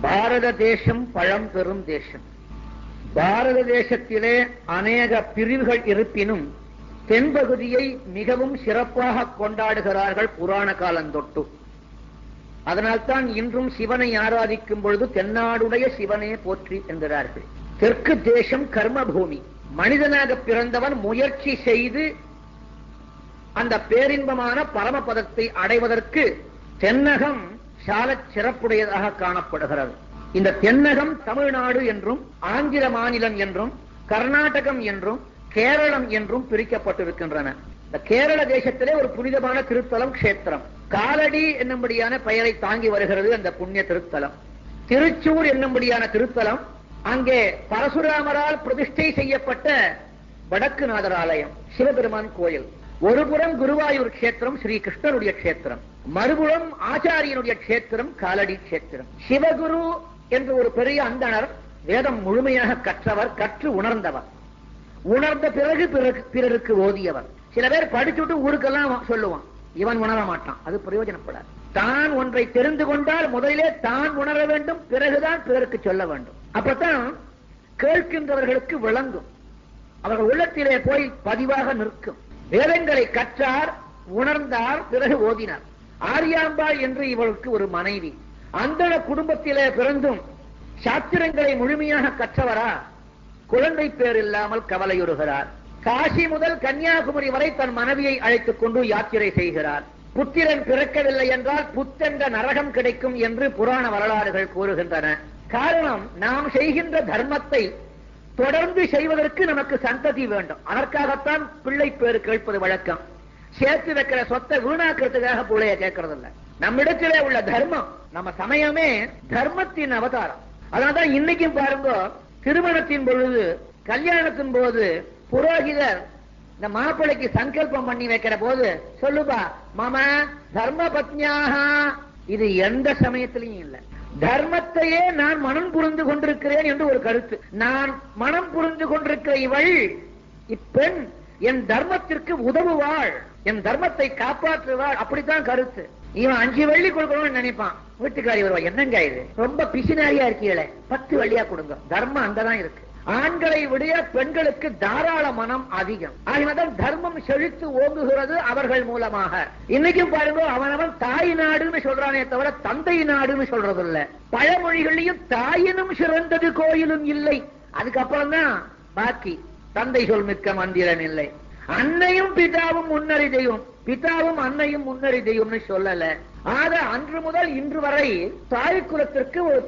பாரத தேசம் பழம்பெரும் தேசம். பாரத தேசத்திலே அநேக பிரிவுகள் இருப்பினும் தென்பகுதியை மிகவும் சிறப்பாக கொண்டாடுகிறார்கள் புராண காலந்தொட்டு. அதனால்தான் இன்றும் சிவனை ஆராதிக்கும் பொழுது தென்னாடுடைய சிவனே போற்றி என்கிறார்கள். தெற்கு தேசம் கர்மபூமி. மனிதனாக பிறந்தவன் முயற்சி செய்து அந்த பேரின்பமான பரமபதத்தை அடைவதற்கு தென்னகம் சாலச் சிறப்புடையதாக காணப்படுகிறது. இந்த தென்னகம் தமிழ்நாடு என்றும் ஆந்திர மாநிலம் என்றும் கர்நாடகம் என்றும் கேரளம் என்றும் பிரிக்கப்பட்டிருக்கின்றன. இந்த கேரள தேசத்திலே ஒரு புனிதமான திருத்தலம் கஷேத்திரம் காலடி என்னும்படியான பெயரை தாங்கி வருகிறது. அந்த புண்ணிய திருத்தலம் திருச்சூர் என்னும்படியான திருத்தலம். அங்கே பரசுராமரால் பிரதிஷ்டை செய்யப்பட்ட வடக்குநாதர் ஆலயம், சிவபெருமான் கோயில். ஒருபுறம் குருவாயூர் கஷேத்திரம், ஸ்ரீ கிருஷ்ணனுடைய கஷேத்திரம், மறுபுறம் ஆச்சாரியனுடைய கஷேத்திரம் காலடி கஷேத்திரம். சிவகுரு என்று ஒரு பெரிய அந்தணர், வேதம் முழுமையாக கற்றவர், கற்று உணர்ந்தவர், உணர்ந்த பிறகு பிறருக்கு ஓதியவர். சில பேர் படிச்சுட்டு ஊருக்கெல்லாம் சொல்லுவான், இவன் உணர மாட்டான், அது பிரயோஜனப்படாது. தான் ஒன்றை தெரிந்து கொண்டால் முதலிலே தான் உணர வேண்டும், பிறகுதான் பிறருக்கு சொல்ல வேண்டும். அப்பதான் கேட்கின்றவர்களுக்கு விளங்கும், அவர்கள் உள்ளத்திலே போய் பதிவாக நிற்கும். வேதங்களை கற்றார், உணர்ந்தார், பிறகு ஓதினார். ஆரியாம்பாள் என்று இவளுக்கு ஒரு மனைவி. அந்தண குடும்பத்திலே பிறந்தும் சாஸ்திரங்களை முழுமையாக கற்றவரா, குழந்தை பேர் இல்லாமல் கவலையுறுகிறார். காசி முதல் கன்னியாகுமரி வரை தன் மனைவியை அழைத்துக் கொண்டு யாத்திரை செய்கிறார். புத்திரன் பிறக்கவில்லை என்றால் புத்தென்ற நரகம் கிடைக்கும் என்று புராண வரலாறுகள் கூறுகின்றன. காரணம், நாம் செய்கின்ற தர்மத்தை தொடர்ந்து செய்வதற்கு நமக்கு சந்ததி வேண்டும். அதற்காகத்தான் பிள்ளை பேரு கேட்பது வழக்கம். சேர்த்து வைக்கிற சொத்தை வீணாக்கிறதுக்காக பிள்ளைய கேட்கறது இல்ல. நம்மிடத்திலே உள்ள தர்மம், நம்ம சமயமே தர்மத்தின் அவதாரம். அதனால்தான் இன்னைக்கும் பாருங்க, திருமணத்தின் பொழுது, கல்யாணத்தின் போது புரோகிதர் இந்த மாப்பிள்ளைக்கு சங்கல்பம் பண்ணி வைக்கிற போது சொல்லுபா மாம தர்ம பத்னியாக, இது எந்த சமயத்திலையும் இல்லை. தர்மத்தையே நான் மனம் புரிந்து கொண்டிருக்கிறேன் என்று ஒரு கருத்து. நான் மனம் புரிந்து கொண்டிருக்கிற இவள், இப்பெண் என் தர்மத்திற்கு உதவுவாள், என் தர்மத்தை காப்பாற்றுவாள், அப்படித்தான் கருத்து. இவன் 5 வெள்ளி கொடுக்கணும்னு நினைப்பான். வீட்டுக்காரி வருவா, என்னங்க இது ரொம்ப பிசினாரியா இருக்கீங்களே, 10 வெள்ளியா கொடுங்க. தர்மம் அங்கதான் இருக்கு. ஆண்களை விட பெண்களுக்கு தாராள மனம் அதிகம். ஆகினால்தான் தர்மம் செழித்து ஓங்குகிறது அவர்கள் மூலமாக. இன்னைக்கும் பாருங்க, அவனவன் தாய் நாடுன்னு சொல்றானே தவிர தந்தை நாடுன்னு சொல்றது இல்ல. பழமொழிகளையும் தாயினும் சிறந்தது கோயிலும் இல்லை, அதுக்கப்புறம் தான் பாக்கி. தந்தை சொல் மிக்க மந்திரன் இல்லை. அன்னையும் பிதாவும் முன்னறி தெய்வம், பிதாவும் அன்னையும் முன்னறி தெய்வம்னு சொல்லல. ஆக அன்று முதல் இன்று வரை தாய் குலத்திற்கு ஒரு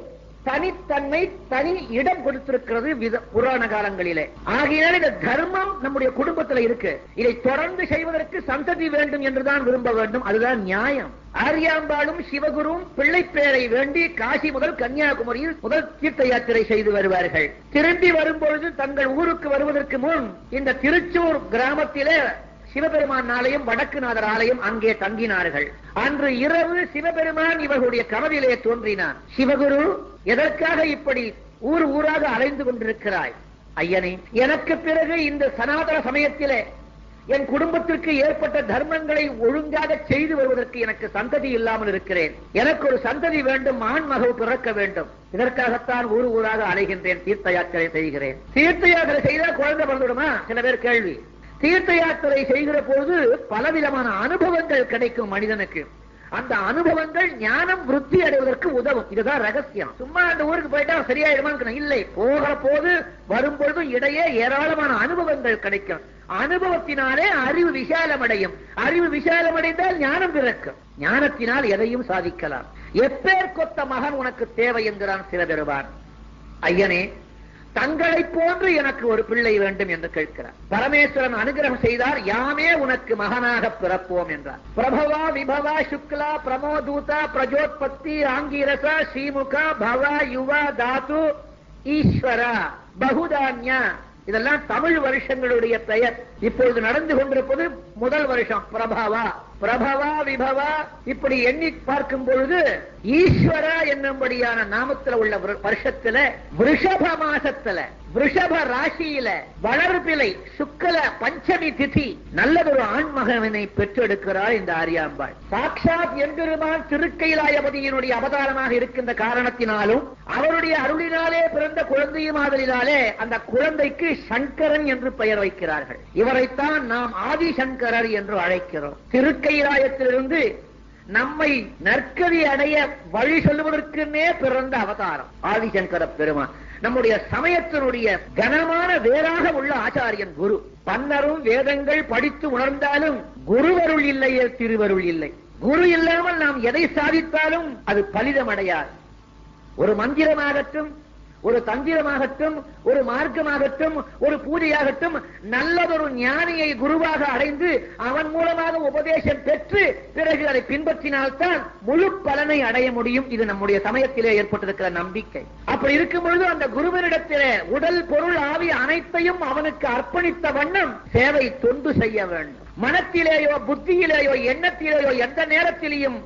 தனித்தன்மை, தனி இடம் கொடுத்திருக்கிறது புராண காலங்களிலே. ஆகையினால் இந்த தர்மம் நம்முடைய குடும்பத்தில் இருக்கு. இதை தொடர்ந்து செய்வதற்கு சந்ததி வேண்டும் என்றுதான் விரும்ப வேண்டும், அதுதான் நியாயம். ஆரியாம்பாளும் சிவகுரும் பிள்ளை பேரை வேண்டி காசி முதல் கன்னியாகுமரியில் முதல் தீர்த்த யாத்திரை செய்து வருவார்கள். திரும்பி வரும்பொழுது தங்கள் ஊருக்கு வருவதற்கு முன் இந்த திருச்சூர் கிராமத்திலே சிவபெருமான் ஆலயம், வடக்குநாதர் ஆலயம், அங்கே தங்கினார்கள். அன்று இரவு சிவபெருமான் இவர்களுடைய கனவிலே தோன்றினார். சிவகுரு, எதற்காக இப்படி ஊர் ஊராக அலைந்து கொண்டிருக்கிறாய்? ஐயனே, எனக்கு பிறகு இந்த சனாதன சமயத்திலே என் குடும்பத்திற்கு ஏற்பட்ட தர்மங்களை ஒழுங்காக செய்து வருவதற்கு எனக்கு சந்ததி இல்லாமல் இருக்கிறேன். எனக்கு ஒரு சந்ததி வேண்டும், ஆண் மகவு பிறக்க வேண்டும். இதற்காகத்தான் ஊர் ஊராக அலைகின்றேன், தீர்த்த யாத்திரை செய்கிறேன். தீர்த்த யாத்திரை செய்தால் குழந்தை பிறந்துவிடுமா? சில பேர் கேள்வி. தீர்த்த யாத்திரை செய்கிற போது பலவிதமான அனுபவங்கள் கிடைக்கும் மனிதனுக்கு. அந்த அனுபவங்கள் ஞானம் விருத்தி அடைவதற்கு உதவும். இதுதான் ரகசியம். சும்மா அந்த ஊருக்கு போயிட்டா சரியாயிடுமான்னு இல்லை, போகிற போது வரும்பொழுது இடையே ஏராளமான அனுபவங்கள் கிடைக்கும். அனுபவத்தினாலே அறிவு விசாலமடையும். அறிவு விசாலமடைந்தால் ஞானம் பிறக்கும். ஞானத்தினால் எதையும் சாதிக்கலாம். எப்பேற்கொத்த மகன் உனக்கு தேவை என்கிறான் சிவபெருமான். ஐயனே, தங்களை போன்று எனக்கு ஒரு பிள்ளை வேண்டும் என்று கேட்கிறார். பரமேஸ்வரன் அனுகிரகம் செய்தார். யாமே உனக்கு மகனாக பிறப்போம் என்றார். பிரபவா விபவா சுக்லா பிரமோதூதா பிரஜோத்பத்தி ஆங்கீரசா ஸ்ரீமுகா பவா யுவா தாது ஈஸ்வரா பகுதான்யா, இதெல்லாம் தமிழ் வருஷங்களுடைய பெயர். இப்பொழுது நடந்து கொண்டிருப்பது முதல் வருஷம் பிரபவா. பிரபவா விபவா இப்படி எண்ணி பார்க்கும் பொழுது ஈஸ்வரா என்னும்படியான நாமத்தில் உள்ள வருஷத்துல விருஷப மாசத்துல விருஷப ராசியில வளர்பிலை சுக்கல பஞ்சமி திதி நல்லதொரு ஆண்மகனை பெற்றெடுக்கிறார் இந்த ஆரியாம்பாள். சாட்சாத் எம்பெருமான் திருக்கைலாயபதியினுடைய அவதாரமாக இருக்கின்ற காரணத்தினாலும் அவருடைய அருளினாலே பிறந்த குழந்தையும் ஆதலினாலே அந்த குழந்தைக்கு சங்கரன் என்று பெயர் வைக்கிறார்கள். இவரைத்தான் நாம் ஆதிசங்கரர் என்று அழைக்கிறோம். திருக்கைலாயத்திலிருந்து நம்மை நற்கதி அடைய வழி சொல்லுவதற்குன்னே பிறந்த அவதாரம் ஆதிசங்கர பெருமான். நம்முடைய சமயத்தினுடைய கனமான வேறாக உள்ள ஆச்சாரியன் குரு. பன்னரும் வேதங்கள் படித்து உணர்ந்தாலும் குருவருள் இல்லையே திருவருள் இல்லை. குரு இல்லாமல் நாம் எதை சாதித்தாலும் அது பலிதமடையாது. ஒரு மந்திரமாகட்டும், ஒரு தந்திரமாகட்டும், ஒரு மார்க்கமாகட்டும், ஒரு பூஜையாகட்டும், நல்லதொரு ஞானியை குருவாக அடைந்து அவன் மூலமாக உபதேசம் பெற்று பிறகு அதை பின்பற்றினால்தான் முழு பலனை அடைய முடியும். இது நம்முடைய சமயத்திலே ஏற்பட்டிருக்கிற நம்பிக்கை. அப்படி இருக்கும் பொழுது அந்த குருவனிடத்திலே உடல் பொருள் ஆவி அனைத்தையும் அவனுக்கு அர்ப்பணித்த வண்ணம் சேவை தொண்டு செய்ய வேண்டும். மனத்திலேயோ புத்தியிலேயோ எண்ணத்திலேயோ எந்த நேரத்திலேயும்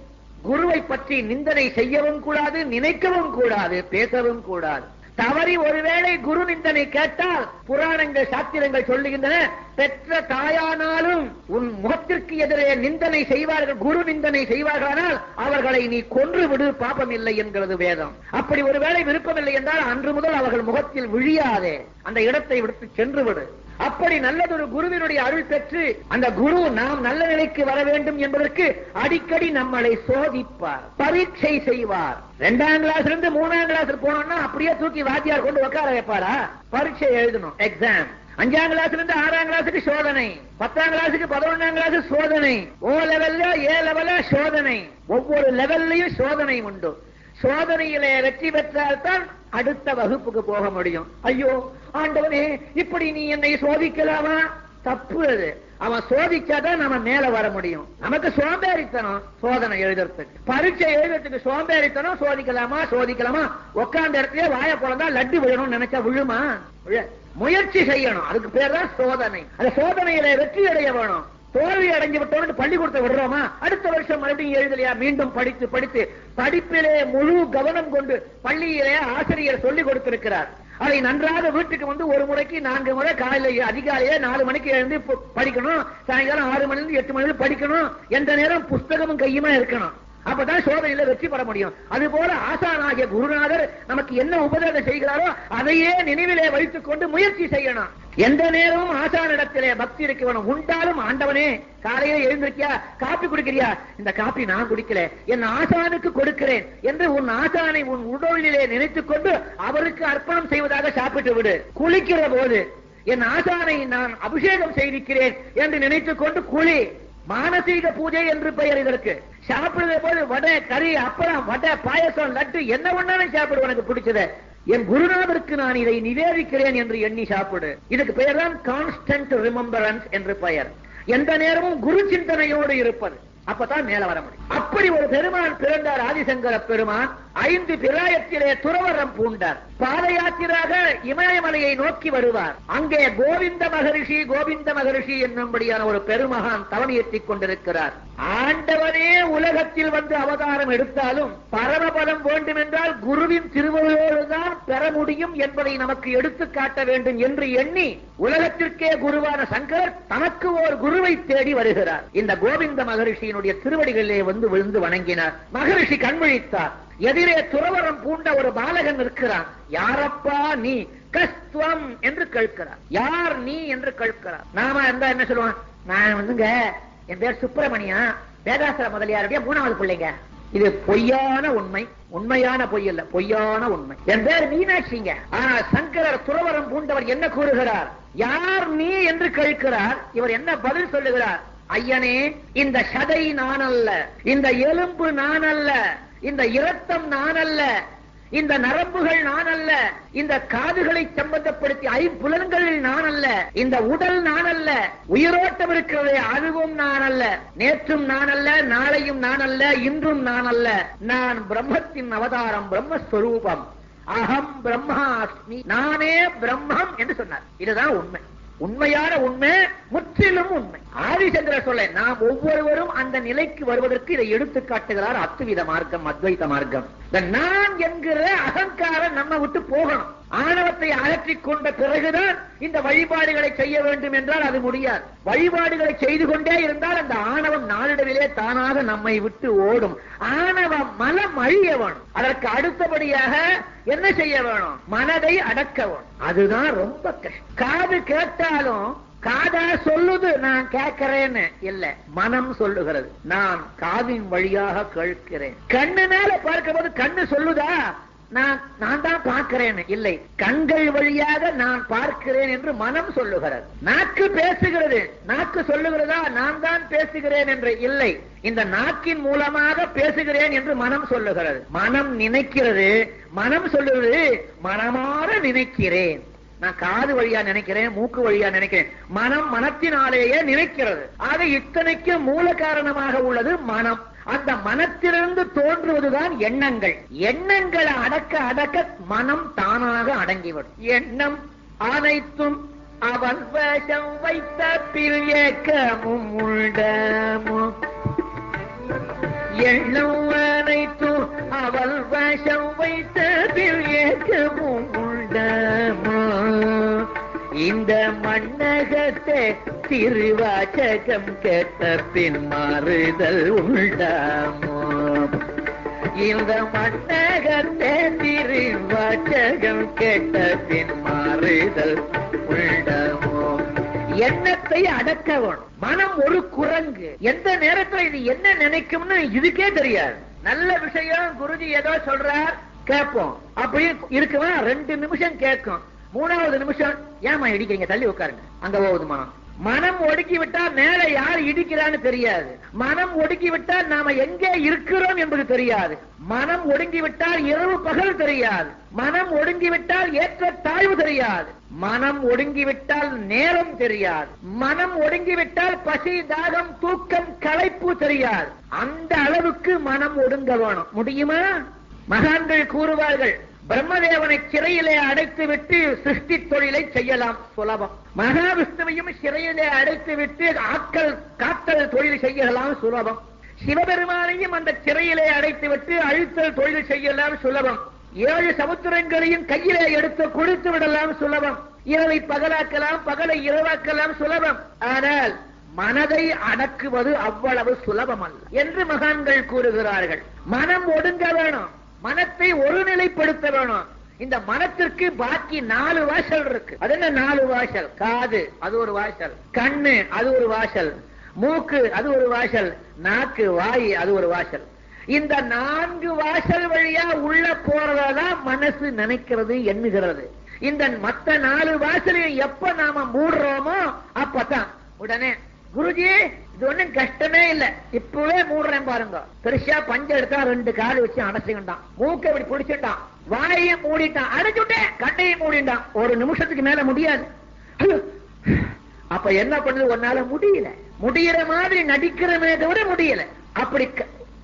குருவை பற்றி நிந்தனை செய்யவும் கூடாது, நினைக்கவும் கூடாது, பேசவும் கூடாது. தவறி ஒருவேளை குரு நிந்தனை கேட்டால் புராணங்கள் சாத்திரங்கள் சொல்லுகின்றன, பெற்ற தாயானாலும் உன் முகத்திற்கு எதிரே நிந்தனை செய்வார்கள், குரு நிந்தனை செய்வார்களானால் அவர்களை நீ கொன்று விடு, பாபம் இல்லை என்கிறது வேதம். அப்படி ஒருவேளை விருப்பமில்லை என்றால் அன்று முதல் அவர்கள் முகத்தில் விழியாதே, அந்த இடத்தை விடுத்து சென்று விடு. அப்படி நல்லதொரு குருவினுடைய அருள் பெற்று அந்த குரு நாம் நல்ல நிலைக்கு வர வேண்டும் என்பதற்கு அடிக்கடி நம்மளை சோதிப்பார், பரீட்சை செய்வார். 2ஆம் கிளாஸ்ல இருந்து 3ஆம் கிளாஸ் போனோம்னா அப்படியே தூக்கி வாத்தியார் கொண்டு உட்கார வைப்பாரா? பரீட்சை எழுதணும், எக்ஸாம். 5ஆம் கிளாஸ்ல இருந்து 6ஆம் கிளாஸுக்கு சோதனை, 10ஆம் கிளாஸுக்கு 11ஆம் கிளாஸ் சோதனை, ஓ லெவல்ல ஏ லெவல்ல சோதனை. ஒவ்வொரு லெவல்லையும் சோதனை உண்டு. சோதனையிலே வெற்றி பெற்றால்தான் அடுத்த வகுப்புக்கு போக முடியும். ஐயோ ஆண்டவனே, இப்படி நீ என்னை சோதிக்கலாமா? தப்பு. அது அவன் சோதிச்சாதான் நம்ம மேல வர முடியும். நமக்கு சோம்பேறித்தனம் சோதனை எழுதுறதுக்கு, பரீட்சை எழுதுறதுக்கு சோம்பேறித்தனம். சோதிக்கலாமா உட்கார்ந்த இடத்துல வாய போலதா லட்டு விழணும்னு நினைச்சா விழுமா? முயற்சி செய்யணும், அதுக்கு பேர் தான் சோதனை. அந்த சோதனையில வெற்றி அடைய வேணும். தோல்வி அடைஞ்சு விட்டோம் பள்ளிக்கூடத்தை விடுறோமா? அடுத்த வருஷம் மறுபடியும் எழுதலையா? மீண்டும் படித்து படித்து படிப்பிலே முழு கவனம் கொண்டு பள்ளியிலே ஆசிரியர் சொல்லிக் கொடுத்திருக்கிறார். அதை நன்றாக வீட்டுக்கு வந்து ஒரு முறைக்கு 4 முறை காலையில அதிகாலையே 4 மணிக்கு எழுந்து படிக்கணும், சாயங்காலம் 6 மணிலிருந்து 8 மணி படிக்கணும். எந்த நேரம் புஸ்தகமும் கையுமா இருக்கணும். அப்பதான் சோதனையில வெற்றி பெற முடியும். அது போல ஆசானாகிய குருநாதர் நமக்கு என்ன உபதேசம் செய்கிறாரோ அதையே நினைவிலே வைத்துக் கொண்டு முயற்சி செய்யணும். எந்த நேரமும் ஆசானிடத்திலே பக்தி இருக்க வேணும். உண்டாலும் ஆண்டவனே காலையில எழுந்திருக்கியா, காப்பி குடிக்கிறியா? இந்த காப்பி நான் குடிக்கல, என் ஆசானுக்கு கொடுக்கிறேன் என்று உன் ஆசானை உன் உடலிலே நினைத்துக் கொண்டு அவருக்கு அர்ப்பணம் செய்வதாக சாப்பிட்டு விடு. குளிக்கிற போது என் ஆசானை நான் அபிஷேகம் செய்திருக்கிறேன் என்று நினைத்துக் கொண்டு குளி. மானசீக பூஜை என்று பெயர் இதற்கு. சாப்பிடுற போது வடை, கறி, அப்பளம், வடை, பாயசம், லட்டு என்ன ஒன்னாலும் சாப்பிடு, உனக்கு பிடிச்சத. என் குருநாதருக்கு நான் இதை நிவேதிக்கிறேன் என்று எண்ணி சாப்பிடு. இதுக்கு பெயர் தான் கான்ஸ்டன்ட் ரிமெம்பரன்ஸ் என்று பெயர். எந்த நேரமும் குரு சிந்தனையோடு இருப்பது. அப்பதான் மேல வர முடியும். அப்படி ஒரு பெருமான் பிறந்தார் ஆதிசங்கர பெருமான். 5 பிராயத்திலே துறவரம் பூண்டார். பாத யாத்திராக இமயமலையை நோக்கி வருவார். அங்கே கோவிந்த மகரிஷி என்னும்படியான ஒரு பெருமகான் தலைமையேற்றிக் கொண்டிருக்கிறார். ஆண்டவனே உலகத்தில் வந்து அவதாரம் எடுத்தாலும் பரமபலம் வேண்டும் என்றால் குருவின் திருவருளோடுதான் பெற முடியும் என்பதை நமக்கு எடுத்து காட்ட வேண்டும் என்று எண்ணி உலகத்திற்கே குருவான சங்கரர் தனக்கு ஒரு குருவை தேடி வருகிறார். இந்த கோவிந்த மகரிஷியினுடைய திருவடிகளிலே வந்து விழுந்து வணங்கினார். மகரிஷி கண்விழித்தார். எதிரே துறவரம் பூண்ட ஒரு பாலகன் இருக்கிறான். யாரப்பா நீ? கஸ்துவம் என்று கேட்கிறார். யார் நீ என்று கேட்கிறார். நாம இருந்தா என்ன சொல்லுவான்? நான் வந்துங்க, என் பேர் சுப்பிரமணியா, வேதாசர முதலியாருடைய 3வது பிள்ளைங்க. இது பொய்யான உண்மை, உண்மையான பொய் அல்ல, பொய்யான உண்மை. என் பேர் மீனாட்சிங்க. ஆனால் சங்கரர் துறவரம் பூண்டவர் என்ன கூறுகிறார்? யார் நீ என்று கேட்கிறார். இவர் என்ன பதில் சொல்லுகிறார்? ஐயனே, இந்த சதை நான் அல்ல, இந்த எலும்பு நான் அல்ல, இந்த இரத்தம் நான் அல்ல, இந்த நரம்புகள் நான் அல்ல, இந்த காதுகளை சம்பந்தப்படுத்தி 5 புலன்களில் நான் அல்ல, இந்த உடல் நான் அல்ல, உயிரோட்டம் இருக்கிறதே அதுவும் நான் அல்ல, நேற்றும் நான் அல்ல, நாளையும் நான் அல்ல, இன்றும் நான் அல்ல. நான் பிரம்மத்தின் அவதாரம், பிரம்மஸ்வரூபம். அகம் பிரம்மாஸ்மி, நானே பிரம்மம் என்று சொன்னார். இதுதான் உண்மை. உண்மையான உண்மை, முற்றிலும் உண்மை. ஆதிசங்கர சொல்ல நாம் ஒவ்வொருவரும் அந்த நிலைக்கு வருவதற்கு இதை எடுத்து காட்டுகிறார் அத்வைத மார்க்கம், அத்வைத மார்க்கம். நான் என்கிற அகங்காரம் நம்ம விட்டு போகணும். ஆணவத்தை அகற்றிக் கொண்ட பிறகுதான் இந்த வழிபாடுகளை செய்ய வேண்டும் என்றால் அது முடியாது. வழிபாடுகளை செய்து கொண்டே இருந்தால் அந்த ஆணவம் நாளிடவிலே தானாக நம்மை விட்டு ஓடும். ஆணவம் மலம் அழிய வேணும். அதற்கு அடுத்தபடியாக என்ன செய்ய வேணும்? மனதை அடக்க வேணும். அதுதான் ரொம்ப கஷ்டம். காது கேட்டாலும் காதா சொல்லுது நான் கேட்கிறேன்னு இல்ல, மனம் சொல்லுகிறது நான் காதின் வழியாக கேட்கிறேன். கண்ணு மேல பார்க்கும்போது கண்ணு சொல்லுதா நான் தான் பார்க்கிறேன் இல்லை, கண்கள் வழியாக நான் பார்க்கிறேன் என்று மனம் சொல்லுகிறது. நாக்கு பேசுகிறது, நாக்கு சொல்லுகிறதா நான் தான் பேசுகிறேன் என்று இல்லை, இந்த நாக்கின் மூலமாக பேசுகிறேன் என்று மனம் சொல்லுகிறது. மனம் நினைக்கிறது, மனம் சொல்லுகிறது மனமாற நினைக்கிறேன். நான் காது வழியா நினைக்கிறேன், மூக்கு வழியா நினைக்கிறேன். மனம் மனத்தினாலேயே நினைக்கிறது. ஆக இத்தனைக்கு மூல காரணமாக உள்ளது மனம். அந்த மனத்திலிருந்து தோன்றுவதுதான் எண்ணங்கள். எண்ணங்களை அடக்க அடக்க மனம் தானாக அடங்கிவிடும். எண்ணம் அனைத்தும் அவன் வசம் வைத்த பிரியக்கமும் உண்டமும், எண்ணம் அனைத்தும் அவள் வசம் வைத்த பிரியக்கமும் உண்டமோ, இந்த மண்ணகத்தை திருவாச்சகம் கேட்ட பின் மாறுதல் உண்டாமோ, இந்த மண்ணகத்தை திருவாச்சகம் கேட்ட பின் மாறுதல் உண்டாமோ. எண்ணத்தை அடக்க வேணும். மனம் ஒரு குரங்கு. எந்த நேரத்தில் இது என்ன நினைக்கும்னு இதுக்கே தெரியாது. நல்ல விஷயம் குருஜி ஏதோ சொல்றார் கேட்போம், அப்படி இருக்குவா 2 நிமிஷம் கேட்கும். 3வது நிமிஷம் ஏமா இடிக்கிறீங்க, தள்ளி உட்காருங்க, அங்க போகுது மனம். மனம் ஒடுக்கி விட்டா மேல யார் இடிக்கிறான்னு தெரியாது. மனம் ஒடுக்கி விட்டால் நாம எங்கே இருக்கிறோம் என்பது தெரியாது. மனம் ஒடுங்கி விட்டால் இரவு பகல் தெரியாது. மனம் ஒடுங்கி விட்டால் ஏற்ற தாழ்வு தெரியாது. மனம் ஒடுங்கி விட்டால் நேரம் தெரியாது. மனம் ஒடுங்கி விட்டால் பசி, தாகம், தூக்கம், களைப்பு தெரியாது. அந்த அளவுக்கு மனம் ஒடுங்க வேணும். முடியுமா? மகான்கள் கூறுவார்கள், பிரம்மதேவனை சிறையிலே அடைத்து விட்டு சிருஷ்டி தொழிலை செய்யலாம் சுலபம். மகாவிஷ்ணுவையும் சிறையிலே அடைத்து விட்டு காத்தல் தொழில் செய்யலாம் சுலபம். சிவபெருமானையும் அந்த சிறையிலே அடைத்து விட்டு அழித்தல் தொழில் செய்யலாம் சுலபம். 7 சமுத்திரங்களையும் கையிலே எடுத்து கொடுத்து விடலாம் சுலபம். இரவை பகலாக்கலாம், பகலை இரவாக்கலாம் சுலபம். ஆனால் மனதை அடக்குவது அவ்வளவு சுலபம் அல்ல என்று மகான்கள் கூறுகிறார்கள். மனம் ஒடுங்க வேணும், மனத்தை ஒருநிலைப்படுத்த வேணும். இந்த மனத்திற்கு பாக்கி 4 வாசல் இருக்கு. அது என்ன 4 வாசல்? காது அது ஒரு வாசல், கண்ணு அது ஒரு வாசல், மூக்கு அது ஒரு வாசல், நாக்கு வாய் அது ஒரு வாசல். இந்த 4 வாசல் வழியா உள்ள போறதான் மனசு நினைக்கிறது, எண்ணுகிறது. இந்த மற்ற 4 வாசலையும் எப்ப நாம மூடுறோமோ அப்பதான் உடனே குருஜி இது ஒண்ணும் கஷ்டமே இல்ல, இப்பவே மூடுறேன் பாருங்க. பெருசா பஞ்ச எடுத்தா 2 கால் வச்சு அடைச்சுக்கிட்டான், மூக்கை இப்படி பிடிச்சிட்டான், வாயையும் மூடிட்டான், அடைச்சுட்டேன், கண்டையும் மூடிட்டான். 1 நிமிஷத்துக்கு மேல முடியாது. அப்ப என்ன பண்ணுது? ஒன்னால முடியல. முடிகிற மாதிரி நடிக்கிறமே தவிர முடியல. அப்படி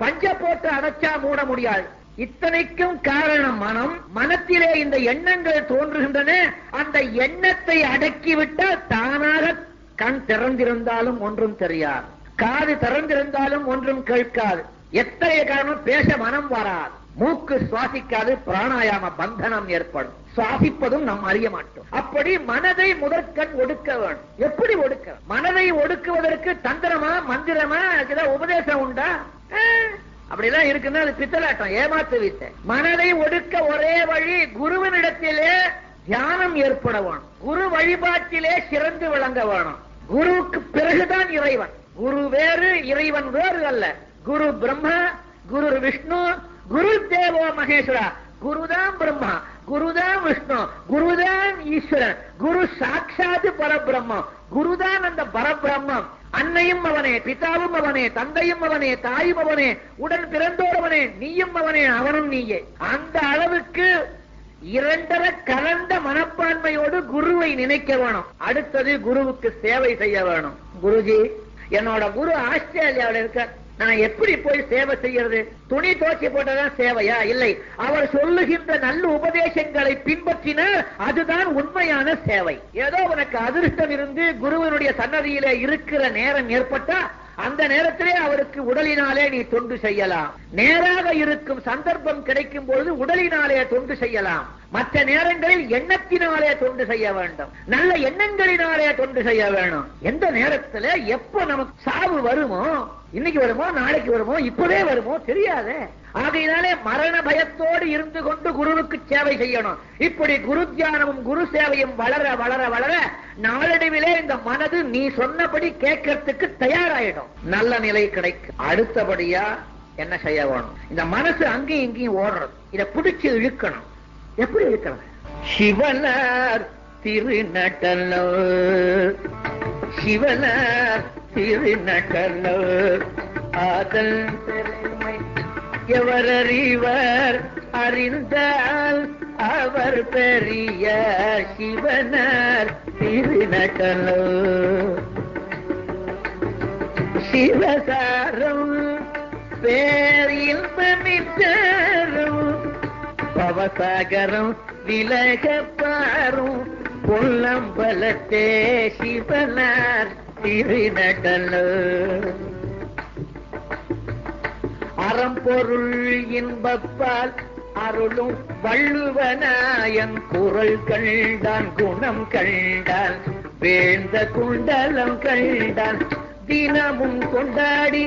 பஞ்ச போட்டு அடைச்சா மூட முடியாது. இத்தனைக்கும் காரணம் மனம். மனத்திலே இந்த எண்ணங்கள் தோன்றுகின்றன. அந்த எண்ணத்தை அடக்கிவிட்டால் தானாக கண் திறந்திருந்தாலும் ஒன்றும் தெரியாது, காது திறந்திருந்தாலும் ஒன்றும் கேட்காது. எத்தகைய காரணம்? பேச மனம் வராது, மூக்கு சுவாசிக்காது, பிராணாயாம பந்தனம் ஏற்படும், சுவாசிப்பதும் நாம் அறிய மாட்டோம். அப்படி மனதை முதற்கண் ஒடுக்க வேண்டும். எப்படி ஒடுக்க? மனதை ஒடுக்குவதற்கு தந்திரமா மந்திரமா ஏதாவது உபதேசம் உண்டா? அப்படிலாம் இருக்குன்னா அது பித்தலாட்டம், ஏமாத்து வித்த. மனதை ஒடுக்க ஒரே வழி குருவினிடத்திலே தியானம் ஏற்பட வேணும். குரு வழிபாட்டிலே சிறந்து விளங்க வேணும். குருவுக்கு பிறகுதான் இறைவன். குரு வேறு, இறைவன் வேறு அல்ல. குரு பிரம்மா, குரு விஷ்ணு, குரு தேவோ மகேஸ்வரா. குருதான் பிரம்மா, குருதான் விஷ்ணு, குருதான் ஈஸ்வரன், குரு சாட்சாத் பரபிரம்மம். குருதான் அந்த பரபிரம்மம். அன்னையும் அவனே, பிதாவும் அவனே, தந்தையும் அவனே, தாயும் அவனே, உடன் பிறந்தோர் அவனே, நீயும் அவனே, அவனும் நீயே. அந்த அளவுக்கு 2 கலந்த மனப்பான்மையோடு குருவை நினைக்க வேணும். அடுத்தது குருவுக்கு சேவை செய்ய வேணும். குருஜி, என்னோட குரு ஆஸ்திரேலியாவில் இருக்க, நான் எப்படி போய் சேவை செய்யறது? துணி துவச்சி போட்டதான் சேவையா? இல்லை. அவர் சொல்லுகின்ற நல்ல உபதேசங்களை பின்பற்றினால் அதுதான் உண்மையான சேவை. ஏதோ உனக்கு அதிர்ஷ்டம் இருந்து குருவனுடைய சன்னதியிலே இருக்கிற நேரம் ஏற்பட்டா அந்த நேரத்திலே அவருக்கு உடலினாலே நீ தொண்டு செய்யலாம். நேராக இருக்கும் சந்தர்ப்பம் கிடைக்கும் பொழுது உடலினாலே தொண்டு செய்யலாம். மற்ற நேரங்களில் எண்ணத்தினாலே தொண்டு செய்ய வேண்டும். நல்ல எண்ணங்களினாலே தொண்டு செய்ய வேணும். எந்த நேரத்தில் எப்ப நமக்கு சாவு வருமோ, இன்னைக்கு வருமோ நாளைக்கு வருமோ இப்பவே வருமோ தெரியாதே. ஆகையினாலே மரண பயத்தோடு இருந்து கொண்டு குருவுக்கு சேவை செய்யணும். இப்படி குரு தியானமும் குரு சேவையும் வளர வளர வளர நாளடைவிலே இந்த மனது நீ சொன்னபடி கேட்கறதுக்கு தயாராயிடும். நல்ல நிலை கிடைக்கும். அடுத்தபடியா என்ன செய்ய வேணும்? இந்த மனசு அங்கேயும் இங்கேயும் ஓடுறது, இதை பிடிச்சு இழுக்கணும். எப்படி இழுக்கணும்? சிவனார் திருநட்டலோ, சிவனார் திருநட்டலோ, ஆதல் பெருமை எவரறிவர் அறிந்தால் அவர் பெரிய சிவனார் திருநட்டலோ. சிவசாரம் பேரின்பமித்தரும் பவசாகரம் விலக பாரும் பொல்லம்பலத்தே சிவனார் திருநட்டலோ. அறம்பொருள் இன்பப்பால் அருளும் வள்ளுவனாயன் குரல் கண்டான், குணம் கண்டான், வேந்த குண்டலம் கண்டான், தினமும் கொண்டாடி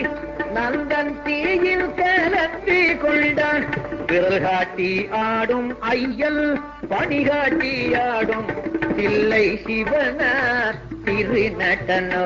நந்தன் தீயில் கலந்து கொண்டான். விரல் காட்டி ஆடும் ஐயல் பணிகாட்டி ஆடும் தில்லை சிவனார் திருநட்டலோ.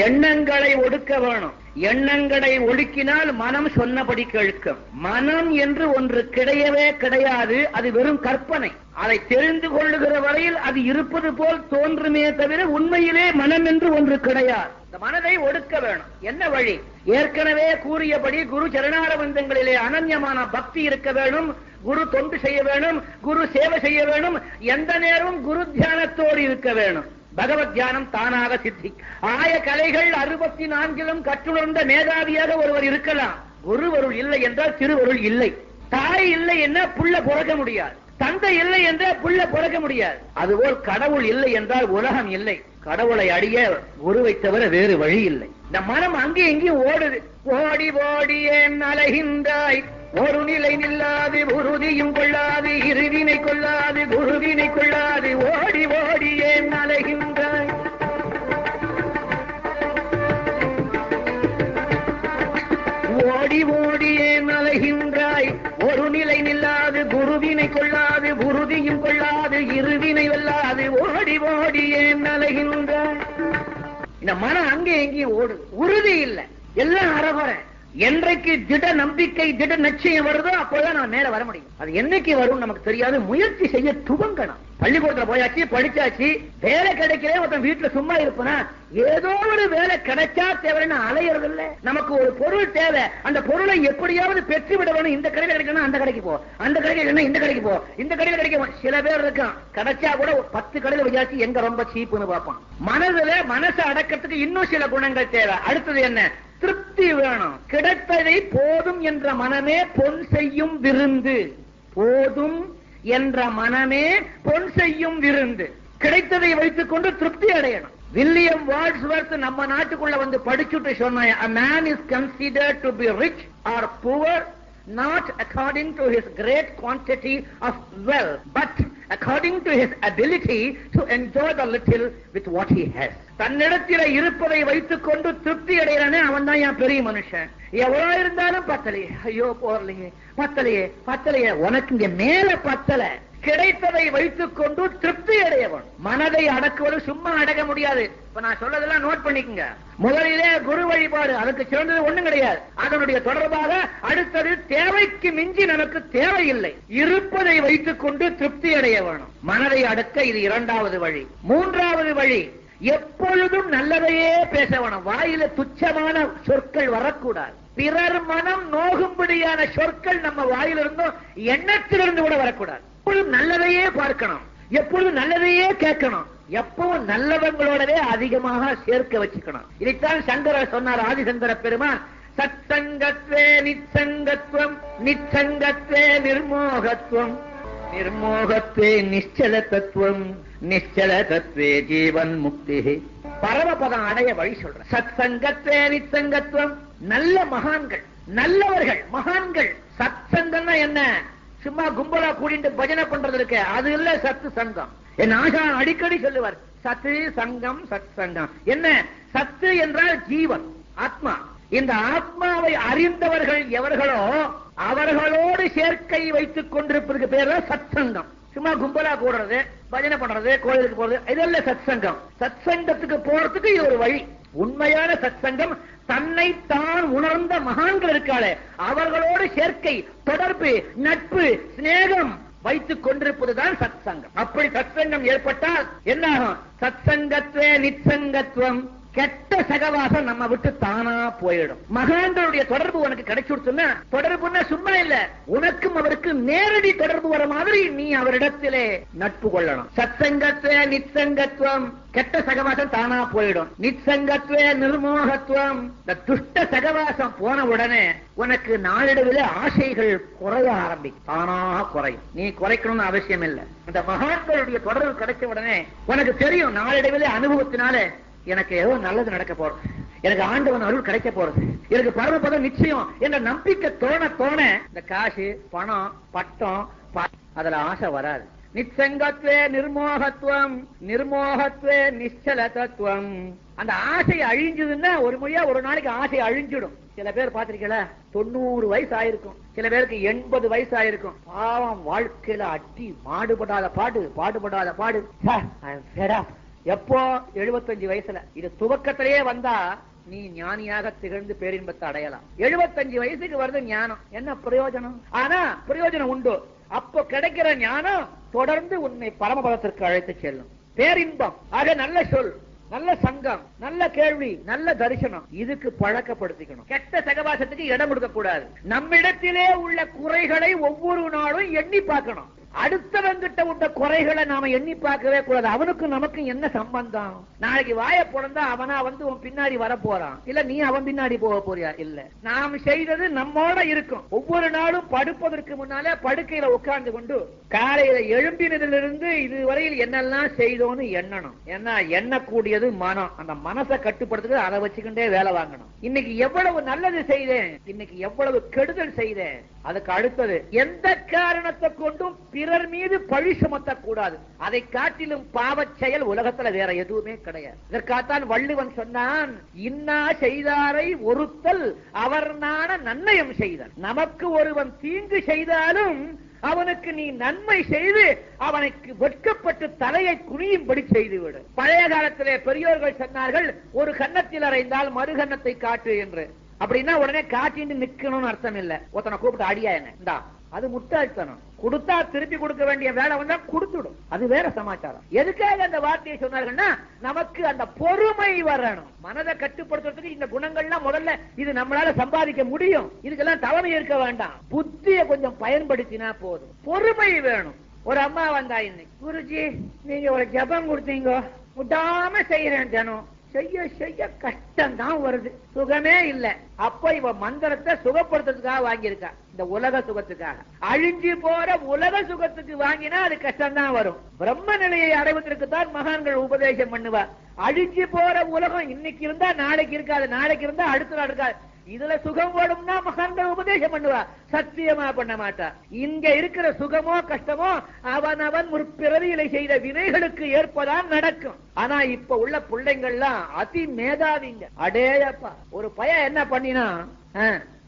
எண்ணங்களை ஒடுக்க வேணும். எண்ணங்களை ஒடுக்கினால் மனம் சொன்னபடி கேட்கும். மனம் என்று ஒன்று கிடையவே கிடையாது. அது வெறும் கற்பனை. அதை தெரிந்து கொள்ளுகிற வரையில் அது இருப்பது போல் தோன்றுமே தவிர உண்மையிலே மனம் என்று ஒன்று கிடையாது. இந்த மனதை ஒடுக்க வேணும். என்ன வழி? ஏற்கனவே கூறியபடி குரு சரணாரவிந்தங்களிலே அனன்யமான பக்தி இருக்க வேணும். குரு தொண்டு செய்ய வேணும். குரு சேவை செய்ய வேணும். எந்த நேரமும் குரு தியானத்தோடு இருக்க வேணும். பகவத் தியானம் தானாக சித்தி. ஆய கலைகள் 64 கற்றுணர்ந்த மேதாவியாக ஒருவர் இருக்கலாம். குருவருள் இல்லை என்றால் திருவருள் இல்லை. தாய் இல்லை என்ன புள்ள பிறக்க முடியாது. தந்தை இல்லை என்றால் புள்ள பிறக்க முடியாது. அதுபோல் கடவுள் இல்லை என்றால் உலகம் இல்லை. கடவுளை அடைய குருவை தவிர வேறு வழி இல்லை. இந்த மனம் அங்கே எங்கேயும் ஓடுது. ஓடி ஓடி ஏன் அலைகின்றாய், ஒரு நிலை நில்லாது உறுதியும் கொள்ளாது, இருவினை கொள்ளாது குருவினை கொள்ளாது, ஓடி ஓடி ஏன் அலைகின்றாய். ஓடி ஓடி ஏன் அலைகின்றாய், ஒரு நிலை நில்லாது குருவினை கொள்ளாது, உறுதியும் கொள்ளாது, இருவினை வெல்லாது, ஓடி ஓடி ஏன் அலைகின்றாய். இந்த மனம் அங்கே எங்கேயும் ஓடு. உறுதி இல்லை, எல்லாம் அறகுறை. என்றைக்கு திட நம்பிக்கை திட நிச்சயம் வருதோ அப்போதான் நான் மேல வர முடியும். அது என்னைக்கு வரும் நமக்கு தெரியாது. முயற்சி செய்ய துவங்கணும். பள்ளிக்கூடத்துல போயாச்சு, படிச்சாச்சு, வேலை கிடைக்கல, ஒருத்தன் வீட்டுல சும்மா இருப்பனா, ஏதோ ஒரு வேலை கிடைச்சா தேவைன்னு அலையறது இல்ல. நமக்கு ஒரு பொருள் தேவை, அந்த பொருளை எப்படியாவது பெற்று விட வேணும். இந்த கடையில கிடைக்கணும் அந்த கடைக்கு போ, அந்த கடையில இல்லைன்னா இந்த கடைக்கு போ, இந்த கடையில கிடைக்கும். சில பேர் இருக்கான், கிடைச்சா கூட 10 கடையில விசாரிச்சு எங்க ரொம்ப சீப்புன்னு பார்ப்பான். மனதுல மனசை அடக்கிறதுக்கு இன்னும் சில குணங்கள் தேவை. அடுத்தது என்ன? திருப்தி வேணும். கிடைப்பதை போதும் என்ற மனமே பொன் செய்யும் விருந்து. போதும் என்ற மனமே பொன் செய்யும் விருந்து. கிடைத்ததை வைத்துக் கொண்டு திருப்தி அடையணும். வில்லியம் வார்ட்ஸ்வர்த் நம்ம நாட்டுக்குள்ள வந்து படிச்சுட்டு சொன்னாங்க, a man is considered to be rich or poor not according to his great quantity of wealth, but according to his ability to enjoy the little with what he has. தன்னிடத்தில இருப்பதை வைத்துக் கொண்டு திருப்தி அடைகிறானே அவன் தான் என் பெரிய மனுஷன். எவ்வளவு இருந்தாலும் பத்தலையே, ஐயோ போறலையே, பத்தலையே பத்தலையே. உனக்கு இங்க மேல பத்தல. கிடைத்ததை வைத்துக் கொண்டு திருப்தி அடையவன். மனதை அடக்குவது சும்மா அடக்க முடியாது. இப்ப நான் சொல்றதெல்லாம் நோட் பண்ணிக்கங்க. முதலிலே குரு வழிபாடு, அதுக்கு சிறந்தது ஒண்ணும் கிடையாது. அதனுடைய தொடர்பாக அடுத்தது தேவைக்கு மிஞ்சி நமக்கு தேவையில்லை. இருப்பதை வைத்துக் கொண்டு திருப்தி அடைய வேணும். மனதை அடக்க இது 2வது வழி. 3வது வழி, எப்பொழுதும் நல்லதையே பேச வேணும். வாயில துச்சமான சொற்கள் வரக்கூடாது. பிறர் மனம் நோகும்படியான சொற்கள் நம்ம வாயிலிருந்தும் எண்ணத்திலிருந்து கூட வரக்கூடாது. எப்பொழுதும் நல்லதையே பார்க்கணும், எப்பொழுதும் நல்லதையே கேட்கணும், எப்பவும் நல்லவங்களோடவே அதிகமாக சேர்க்க வச்சுக்கணும். இதைத்தான் சங்கரர் சொன்னார். ஆதிசங்கர பெருமான் சத்சங்கத்வே நிச்சங்கத்வம், நிச்சங்கத்வே நிர்மோகத்வம், நிர்மோகத்வே நிச்சல தத்துவம், நிச்சல தத்துவே ஜீவன் முக்தி. பரமபதம் அடைய வழி சொல்ற. சத்சங்கத்வே நிச்சங்கத்வம், நல்ல மகான்கள், நல்லவர்கள், மகான்கள். சத்சங்கம்னா என்ன? சும்மா கும்பலா கூடிட்டு பஜனை பண்றது இருக்க, அது இல்ல சத்து சங்கம். என் ஆஷா அடிக்கடி சொல்லுவார், சத்து சங்கம் சத் சங்கம். என்ன சத்து என்றால் ஜீவன், ஆத்மா. இந்த ஆத்மாவை அறிந்தவர்கள் எவர்களோ அவர்களோடு சேர்க்கை வைத்துக் கொண்டிருப்பதற்கு பேர் சத் சங்கம். சும்மா கும்பலா கூடுறது, பஜனை பண்றது, கோயிலுக்கு போறது, இதெல்லாம் சத் சங்கம். சத் சங்கத்துக்கு போறதுக்கு இது ஒரு வழி. உண்மையான சத் சங்கம் தன்னை தான் உணர்ந்த மகான்கள் இருக்காளே அவர்களோடு சேர்க்கை, தொடர்பு, நட்பு, சிநேகம் வைத்துக் கொண்டிருப்பதுதான் சத் சங்கம். அப்படி சத் சங்கம் ஏற்பட்டால் என்ன ஆகும்? சத் சங்கத்வே நிச்சங்கத்துவம், கெட்ட சகவாசம் நம்ம விட்டு தானா போயிடும். மகான்களுடைய தொடர்பு உனக்கு கிடைச்சுடுச்சுன்னா, தொடர்புன்னா சும்மா இல்ல, உனக்கும் அவருக்கு நேரடி தொடர்பு வர மாதிரி நீ அவரிடத்திலே நட்பு கொள்ளணும். சத்சங்கத்வே நிச்சங்கத்துவம், கெட்ட சகவாசம் தானா போயிடும். நிச்சங்கத்வே நிர்மோகத்துவம், இந்த துஷ்ட சகவாசம் போன உடனே உனக்கு நாளடைவில் ஆசைகள் குறைய ஆரம்பிக்கும், தானாக குறையும். நீ குறைக்கணும்னு அவசியம் இல்லை. இந்த மகான்களுடைய தொடர்பு கிடைச்ச உடனே உனக்கு தெரியும், நாளடைவில் அனுபவத்தினால எனக்கு ஏதோ நல்லது நடக்க போறது, எனக்கு ஆண்டவன் அருள் கிடைக்க போறது, எனக்கு பரமபதம் நிச்சயம் என்ற நம்பிக்கை தோண தோண இந்த காசு, பணம், பட்டம், அதுல ஆசை வராது. நிச்சங்கத்வே நிர்மோகத்துவம், நிர்மோகத்வே நிச்சல தத்துவம். அந்த ஆசை அழிஞ்சதுன்னா ஒரு முறையா ஒரு நாளைக்கு ஆசை அழிஞ்சிடும். சில பேர் பாத்திருக்கீங்களா, 90 வயசு ஆயிருக்கும், சில பேருக்கு 80 வயசு ஆயிருக்கும். பாவம், வாழ்க்கையில அட்டி பாடுபடாத பாடு. எப்போ 75 வயசுல இது துவக்கத்திலேயே வந்தா நீ ஞானியாக திகழ்ந்து பேரின்பத்தை அடையலாம். 75 வயசுக்கு வருது ஞானம், என்ன பிரயோஜனம்? ஆனா பிரயோஜனம் உண்டு. அப்போ கிடைக்கிற ஞானம் தொடர்ந்து உன்னை பரமபதத்திற்கு அழைத்து செல்லும். பேரின்பம். ஆக நல்ல சொல், நல்ல சங்கம், நல்ல கேள்வி, நல்ல தரிசனம், இதுக்கு பழக்கப்படுத்திக்கணும். கெட்ட சகவாசத்துக்கு இடம் கொடுக்க கூடாது. நம்மிடத்திலே உள்ள குறைகளை ஒவ்வொரு நாளும் எண்ணி பார்க்கணும். அடுத்தவங்கிட்ட உள்ள குறைகளை நாம எண்ணி பார்க்கவே கூடாது. அவனுக்கு நமக்கு என்ன சம்பந்தம்? நாளைக்கு வாய பிறந்தா அவனா வந்து உன் பின்னாடி வர போறான், இல்ல நீ அவன் பின்னாடி போக போறியா? இல்ல, நாம் செய்தது நம்மோட இருக்கும். ஒவ்வொரு நாளும் படுப்பதற்கு முன்னாலே படுக்கையில உட்கார்ந்து கொண்டு காலையில எழும்பினதிலிருந்து இதுவரையில் என்னெல்லாம் செய்தோன்னு எண்ணணும். ஏன்னா எண்ணக்கூடியது மனம். அந்த மனசை கட்டுப்படுத்துக்கு அதை வச்சுக்கிட்டே வேலை வாங்கணும். இன்னைக்கு எவ்வளவு நல்லது செய்தேன், இன்னைக்கு எவ்வளவு கெடுதல் செய்தேன், அதுக்கு அடுத்தது எந்த காரணத்தை கொண்டும் பிறர் மீது பழி சுமத்த கூடாது. அதை காட்டிலும் பாவச் செயல் உலகத்துல வேற எதுவுமே கிடையாது. இதற்காகத்தான் வள்ளுவன் சொன்னான், இன்னா செய்தாரை ஒருத்தல் அவர் நாண நன்னயம் செய்தான். நமக்கு ஒருவன் தீங்கு செய்தாலும் அவனுக்கு நீ நன்மை செய்து அவனுக்கு வெட்கப்பட்டு தலையை குனியும்படி செய்துவிடு. பழைய காலத்திலே பெரியோர்கள் சொன்னார்கள், ஒரு கன்னத்தில் அறைந்தால் மறு கன்னத்தை காட்டு என்று. அப்படின்னா உடனே காட்டிட்டு நிக்கணும்னு அர்த்தம் இல்ல. ஒருத்தனை கூப்பிட்டு அடியா என்ன, அது முட்டாள்தனம். கொடுத்தா திருப்பி கொடுக்க வேண்டிய வேலை வந்தா கொடுத்துடும், அது வேற சமாச்சாரம். எதுக்காக அந்த வார்த்தையை சொன்னார்கள்னா, நமக்கு அந்த பொறுமை வரணும். மனதை கட்டுப்படுத்துறதுக்கு இந்த குணங்கள்லாம் முதல்ல இது நம்மளால சம்பாதிக்க முடியும். இதுக்கெல்லாம் தலைமை இருக்க வேண்டாம், புத்தியை கொஞ்சம் பயன்படுத்தினா போதும். பொறுமை வேணும். ஒரு அம்மா வந்தா இன்னைக்கு, குருஜி நீங்க ஒரு ஜபம் கொடுத்தீங்க, விடாம செய்யறேன், தினம் செய்ய செய்ய கஷ்டம் தான் வருது, சுகமே இல்ல. அப்ப இவ மந்திரத்தை சுகப்படுத்துறதுக்காக வாங்கியிருக்கா, இந்த உலக சுகத்துக்காக. அழிஞ்சு போற உலக சுகத்துக்கு வாங்கினா அது கஷ்டம் தான் வரும். பிரம்ம நிலையை அடைவதற்கு தான் மகான்கள் உபதேசம் பண்ணுவா. அழிஞ்சு போற உலகம் இன்னைக்கு இருந்தா நாளைக்கு இருக்காது, நாளைக்கு இருந்தா அடுத்த நாள் இருக்காது. இதுல சுகம் வேணும்னா மகான்கள் உபதேசம் பண்ணுவா, சத்தியமா பண்ண மாட்டா. இங்க இருக்கிற சுகமோ கஷ்டமோ அவனவன் ஒரு பிறவியில செய்த வினைகளுக்கு ஏற்பதான் நடக்கும். ஆனா இப்ப உள்ள பிள்ளைங்கள்லாம் அதி மேதாவிங்க. அடேயப்பா, ஒரு பையன் என்ன பண்ணினா,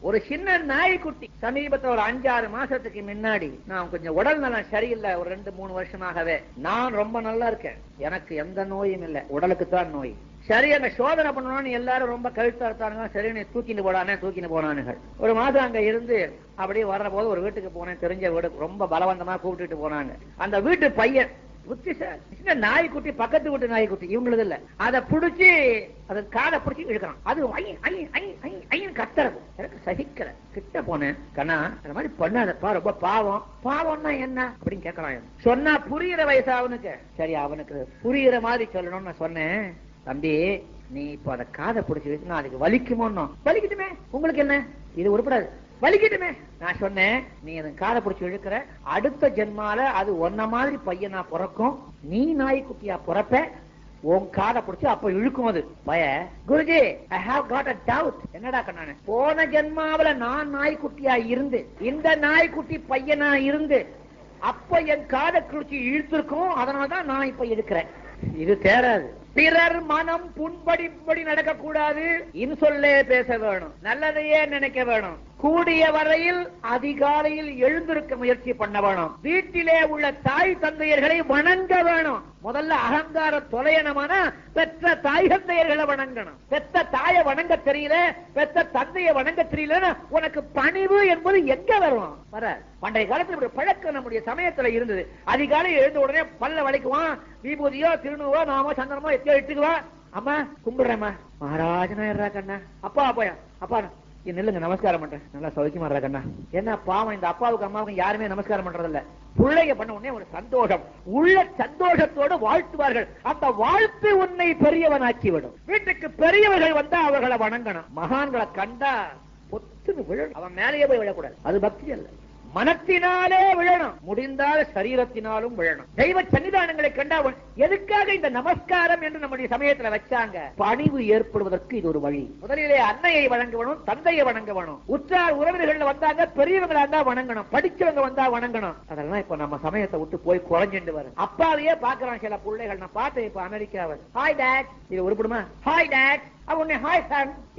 ஒரு சின்ன நாய்க்குட்டி சமீபத்தில் ஒரு 5-6 மாசத்துக்கு முன்னாடி, நான் கொஞ்சம் உடல் நலம் சரியில்லை, ஒரு 2-3 வருஷமாகவே. நான் ரொம்ப நல்லா இருக்கேன், எனக்கு எந்த நோயும் இல்லை, உடலுக்கு தான் நோய். சரி, அங்க சோதனை பண்ணணும்னு எல்லாரும் ரொம்ப கழுத்தா இருத்தானுங்க. சரி, நீ தூக்கின்னு போனானுகள். ஒரு மாதம் அங்க இருந்து அப்படியே வர்ற போது ஒரு வீட்டுக்கு போனேன், தெரிஞ்ச வீடு. ரொம்ப பலவந்தமா கூப்பிட்டுட்டு போனாங்க. அந்த வீட்டு பையன் நாய்க்குட்டி, பக்கத்து வீட்டு நாய்க்குட்டி, இவங்களது இல்ல, அதை புடிச்சு அது காலை பிடிச்சி இழுக்கிறான். அது கத்துறது எனக்கு சகிக்கல. கிட்ட போனேன், கண்ணா அந்த மாதிரி பண்ணாதப்பா, ரொம்ப பாவம். பாவம்னா என்ன அப்படின்னு கேட்கறான். சொன்னா புரியுற வயசா அவனுக்கு. சரி, அவனுக்கு புரியுற மாதிரி சொல்லணும்னு நான் சொன்னேன். தம்பி, நீ இப்ப அத காதை பிடிச்சி வச்சுனா அதுக்கு வலிக்குமோ? வலிக்கட்டுமே, உங்களுக்கு என்ன, இது உருப்படாது, வலிக்கட்டுமே. நான் சொன்னேன், நீ எனக்கு காதை பிடிச்சி இழுக்கிற, அடுத்த ஜென்மால அது ஒன்ன மாதிரி பையனா பிறக்கும், நீ நாய்க்குட்டியா பிறப்ப, உன் காதை பிடிச்சி அப்ப இழுக்கும். அது பய Guruji, I have got a doubt. என்னடா கண்ணானே, போன ஜென்மாவில நான் நாய்க்குட்டியா இருந்து இந்த நாய்க்குட்டி பையனா இருந்து அப்ப என் காதை பிடிச்சி இழுத்திருக்கும், அதனாலதான் நான் இப்ப இருக்கிறேன். இது தேராது. பிறர் மனம் புண்படிப்படி நடக்க கூடாது, இன்சொல்லே பேச வேணும், நல்லதையே நினைக்க வேணும். கூடிய வரையில் அதிகாலையில் எழுந்திருக்க முயற்சி பண்ண வேணும். வீட்டிலே உள்ள தாய் தந்தையர்களை வணங்க வேணும். முதல்ல அகங்கார தொலையனமான பெற்ற தாய் தந்தையர்களை வணங்கணும். பெற்ற தாயை வணங்க தெரியல, பெற்ற தந்தையை வணங்க தெரியல, உனக்கு பணிவு என்பது எங்க வரும்? வர பண்டைய காலத்தில் ஒரு பழக்கம் நம்முடைய சமயத்துல இருந்தது. அதிகாலை எழுந்த உடனே பல்ல வளைக்குவான், விபூதியோ திருநூவோ நாமோ சந்தனமோ எடுத்துக்குவான். அம்மா கும்பிடுறேம்மா, மகாராஜனா கண்ணா, அப்பா போயா, அப்பா நில்லுங்க, நமஸ்காரம் பண்றேன், நல்லா சௌக்கியமா இருக்கா கண்ணா. என்ன பாவம், இந்த அப்பாவுக்கு அம்மாவுக்கு யாருமே நமஸ்காரம் பண்றது இல்ல. பிள்ளைய பண்ண உடனே ஒரு சந்தோஷம், உள்ள சந்தோஷத்தோடு வாழ்த்துவார்கள். அந்த வாழ்த்து உன்னை பெரியவனாக்கி விடும். வீட்டுக்கு பெரியவர்கள் வந்தா அவர்களை வணங்கணும். மகான்களை கண்டா பொத்துன்னு விழணும். அவன் மேலேயே போய் விழக்கூடாது, அது பக்தி அல்ல. மனத்தினாலே விழணும், முடிந்தால் சரீரத்தினாலும் விழணும். தெய்வ சன்னிதானங்களை கண்டா எதுக்காக இந்த நமஸ்காரம் என்று நம்முடைய சமயத்துல வச்சாங்க? பணிவு ஏற்படுவதற்கு இது ஒரு வழி. முதலிலே அன்னையை வணங்க வேணும், தந்தையை வணங்க வேணும். உற்றார் உறவினர்கள் வந்தாங்க, பெரியவங்களா இருந்தா வணங்கணும், படிச்சவங்க வந்தா வணங்கணும். அதெல்லாம் இப்ப நம்ம சமயத்தை விட்டு போய் குறைஞ்சிட்டு வரும். அப்பாவையே பாக்குறான் சில பிள்ளைகள். நான் பார்த்தேன் இப்ப அமெரிக்காவில். ஹாய் டாட், இது உருப்படுமா? ஹாய் டாட்,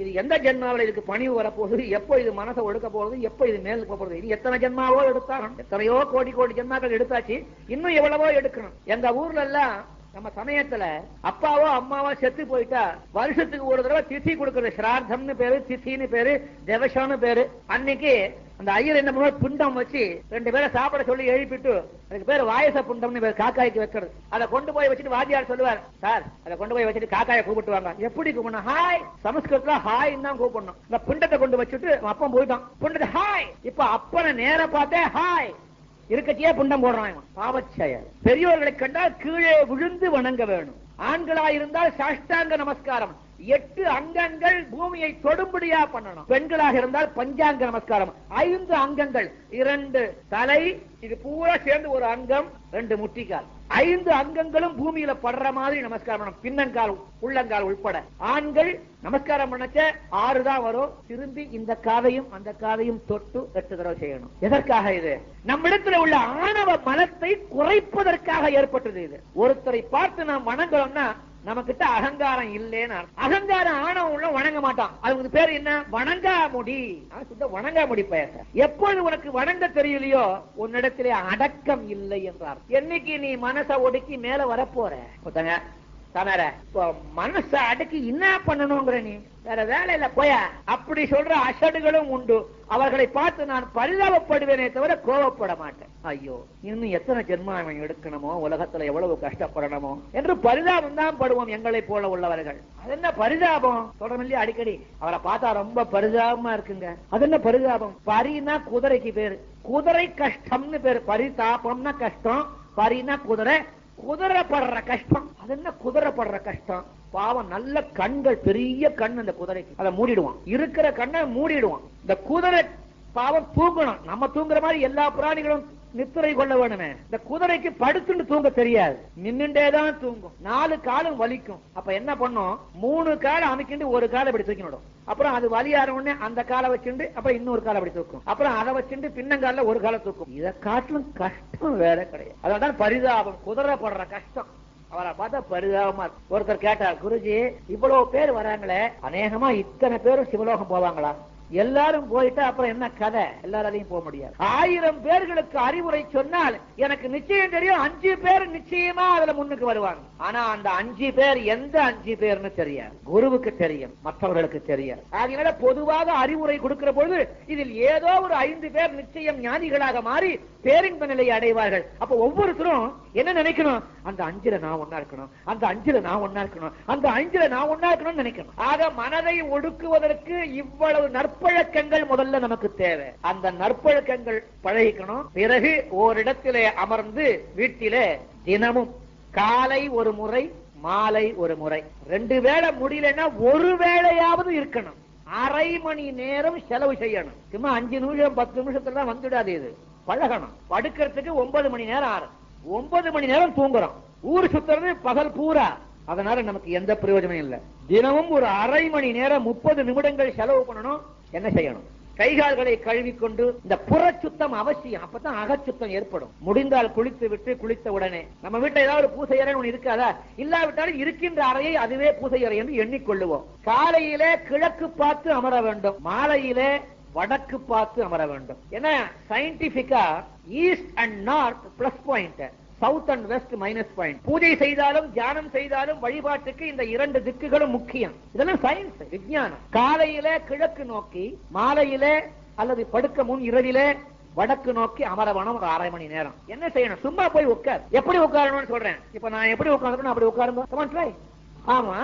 இது எந்த ஜென்மாவில் இதுக்கு பணிவு வரப்போகுது, எப்போ இது மனசை ஒடுக்க போறது, எப்போ இது மேலுக்கு போறது? இது எத்தனை ஜென்மாவோ எடுத்தாலும், எத்தனையோ கோடி கோடி ஜென்மாக்கள் எடுத்தாச்சு, இன்னும் எவ்வளவோ எடுக்கணும். எங்க ஊர்ல எல்லாம் நம்ம சமயத்துல அப்பாவோ அம்மாவோ செத்து போயிட்டா வருஷத்துக்கு ஒரு தடவை திதி கொடுக்கறது. சிரார்த்தம்னு பேரு, திதின்னு பேரு, தேவசான்னு பேரு. அன்னைக்கு அந்த ஐயர் என்ன பண்ணுவார், புண்டம் வச்சு 2 பேரை சாப்பிட சொல்லி எழுப்பிட்டு, அதுக்கு பேரு வாயச புண்டம்னு பேர், காக்காய்க்கு வைக்கிறது. அதை கொண்டு போய் வச்சுட்டு வாத்தியார் சொல்லுவார், சார் அதை கொண்டு போய் வச்சுட்டு காக்காயை கூப்பிட்டு வாங்க. எப்படி கூப்பிடணும்? ஹாய். சமஸ்கிருதத்துல ஹாய் தான் கூப்பிடணும். இந்த புண்டத்தை கொண்டு வச்சுட்டு அப்பம் போயிட்டான், புண்டத்தை ஹாய். இப்ப அப்பனை நேர பார்த்தே ஹாய், இருக்கச்சியே புண்டம் போடுறான். பாவச்செயல். பெரியோர்களை கண்டால் கீழே விழுந்து வணங்க வேணும். ஆண்களாயிருந்தால் சாஷ்டாங்க நமஸ்காரம், 8 அங்கங்கள் பூமியை தொடும்படியா பண்ணணும். பெண்களாக இருந்தால் பஞ்சாங்க நமஸ்காரம், 5 அங்கங்கள், 2 தலை, இது பூரா சேர்ந்து ஒரு அங்கம், 2 முட்டிக்கால், 5 அங்கங்களும் பூமியில படுற மாதிரி நமஸ்காரம் பண்ணணும். பின்னங்கால் உள்ளங்கால் உள்பட. ஆண்கள் நமஸ்காரம் பண்ணச்ச 6 தான் வரும். திரும்பி இந்த காதையும் அந்த காதையும் தொட்டு 8 தடவை செய்யணும். எதற்காக? இது நம்மிடத்தில் உள்ள ஆணவ மனத்தை குறைப்பதற்காக ஏற்பட்டது. இது ஒருத்தரை பார்த்து நாம் வணங்குறோம்னா நம்ம கிட்ட அகங்காரம் இல்லேன்னு. அகங்காரம் ஆணவம் உள்ள வணங்க மாட்டான். அதுக்கு பேர் என்ன? வணங்காமுடி. வணங்காமுடி பேச. எப்போது உனக்கு வணங்க தெரியலையோ உன்னிடத்திலே அடக்கம் இல்லை என்றார். என்னைக்கு நீ மனசை ஒடுக்கி மேல வரப்போற மனச அடக்கி என்ன பண்ணணுங்கிற, நீ வேற வேலை இல்ல போய, அப்படி சொல்ற அசடுகளும் உண்டு. அவர்களை பார்த்து நான் பரிதாபப்படுவேனே தவிர கோபப்பட மாட்டேன். ஐயோ, இன்னும் எத்தனை ஜென்மம் எடுக்கணுமோ, உலகத்துல எவ்வளவு கஷ்டப்படணுமோ என்று பரிதாபம் தான் படுவோம் எங்களை போல உள்ளவர்கள். அது என்ன பரிதாபம் சொல்றோம் இல்லையா அடிக்கடி? அவரை பார்த்தா ரொம்ப பரிதாபமா இருக்குங்க. அது என்ன பரிதாபம்? பரினா குதிரைக்கு பேரு, குதிரை கஷ்டம்னு பேரு. பரிதாபம்னா கஷ்டம், பரினா குதிரை, குதிரை படுற கஷ்டம். அது என்ன குதிரை படுற கஷ்டம்? பாவம், நல்ல கண்கள், பெரிய கண் அந்த குதிரைக்கு, அதை மூடிடுவான். இருக்கிற கண்ணை மூடிடுவான். இந்த குதிரை பாவம் தூங்கணும். நம்ம தூங்குற மாதிரி எல்லா பிராணிகளும் நித்திரை கொள்ள வேணுமே. இந்த குதிரைக்கு படுத்துட்டு தூங்க தெரியாது, நின்னுட்டேதான் தூங்கும். 4 காலும் வலிக்கும். அப்ப என்ன பண்ணும்? 3 காலை அமைக்கிண்டு 1 காலை இப்படி தூக்கிடும். அப்புறம் அது வலியார உடனே அந்த காலை வச்சுட்டு அப்புறம் இன்னொரு காலை அப்படி தூக்கும். அப்புறம் அதை வச்சுட்டு பின்னங்கால 1 காலை தூக்கும். இதை காட்டிலும் கஷ்டம் வேற கிடையாது. அதான் பரிதாபம், குதிரை படுற கஷ்டம். அவரை பார்த்தா பரிதாபமா. ஒருத்தர் கேட்டார், குருஜி இவ்வளவு பேர் வராங்களே, அநேகமா இத்தனை பேரும் சிவலோகம் போவாங்களா? எல்லாரும் போயிட்டா அப்புறம் என்ன கதை? எல்லாராலையும் போக முடியாது. 1000 பேர்களுக்கு அறிவுரை சொன்னால் எனக்கு நிச்சயம் தெரியும் 5 பேர் நிச்சயமா அதுல முன்னுக்கு வருவாங்க. ஆனா அந்த 5 பேர் எந்த 5 பேர்னு தெரியாது. குருவுக்கு தெரியும், மற்றவர்களுக்கு தெரியாது. அதனால பொதுவாக அறிவுரை கொடுக்கிற பொழுது இதில் ஏதோ ஒரு 5 பேர் நிச்சயம் ஞானிகளாக மாறி பேரின்ப நிலையை அடைவார்கள். அப்ப ஒவ்வொருத்தரும் என்ன நினைக்கணும்? அந்த 5ல நான் ஒன்னா இருக்கணும், அந்த 5ல நான் ஒன்னா இருக்கணும், அந்த 5ல நான் ஒன்னா இருக்கணும்னு நினைக்கணும். ஆக மனதை ஒடுக்குவதற்கு இவ்வளவு நற்பழக்கங்கள் முதல்ல நமக்கு தேவை. அந்த நற்பழக்கங்கள் பழகிக்கணும். பிறகு ஓரிடத்திலே அமர்ந்து வீட்டிலே தினமும் காலை ஒரு முறை, மாலை ஒரு முறை. 2 வேளை முடியலன்னா ஒரு வேளையாவது இருக்கணும். அரை மணி நேரம் செலவு செய்யணும். சும்மா 5 நிமிஷம் 10 நிமிஷத்துல வந்துடாது. இது பழகணும். படுக்கிறதுக்கு 9 மணி நேரம் ஆறு, 9 மணி நேரம் தூங்குறோம். ஊர் சுத்துறது பகல் பூரா. அதனால நமக்கு எந்த பிரயோஜனம் இல்லை. தினமும் ஒரு அரை மணி நேரம் 30 நிமிடங்கள் செலவு பண்ணணும். என்ன செய்யணும்? கைகால்களை கழுவிக்கொண்டு, இந்த புறச்சுத்தம் அவசியம். அப்பதான் அகச்சுத்தம் ஏற்படும். முடிந்தால் குளித்து விட்டு, குளித்த உடனே நம்ம வீட்டுல ஏதாவது பூசை அறை ஒண்ணு இருக்காதா? இல்லாவிட்டாலும் இருக்கின்ற அறையை அதுவே பூசை அறை என்று எண்ணிக்கொள்ளுவோம். காலையிலே கிழக்கு பார்த்து அமர வேண்டும், மாலையிலே வடக்கு பார்த்து அமர வேண்டும். ஏன்னா சயின்டிபிக்கா east and north plus point, south and west minus point. பூஜை செய்தாலும் தியானம் செய்தாலும் வழிபாட்டுக்கு இந்த 2 திக்குகளும் முக்கியம். இதெல்லாம் சயின்ஸ், விஞ்ஞானம். காலையிலே கிழக்கு நோக்கி, மாலையிலே அல்லது படுக்க முன் இரவிலே வடக்கு நோக்கி அமரவனம் ஒரு அரை மணி நேரம். என்ன செய்யணும்? சும்மா போய் உட்கார். எப்படி உட்காரணும்னு சொல்றேன். இப்ப நான் எப்படி உட்கார்ந்து அப்படி உட்காருங்க. ஆமா,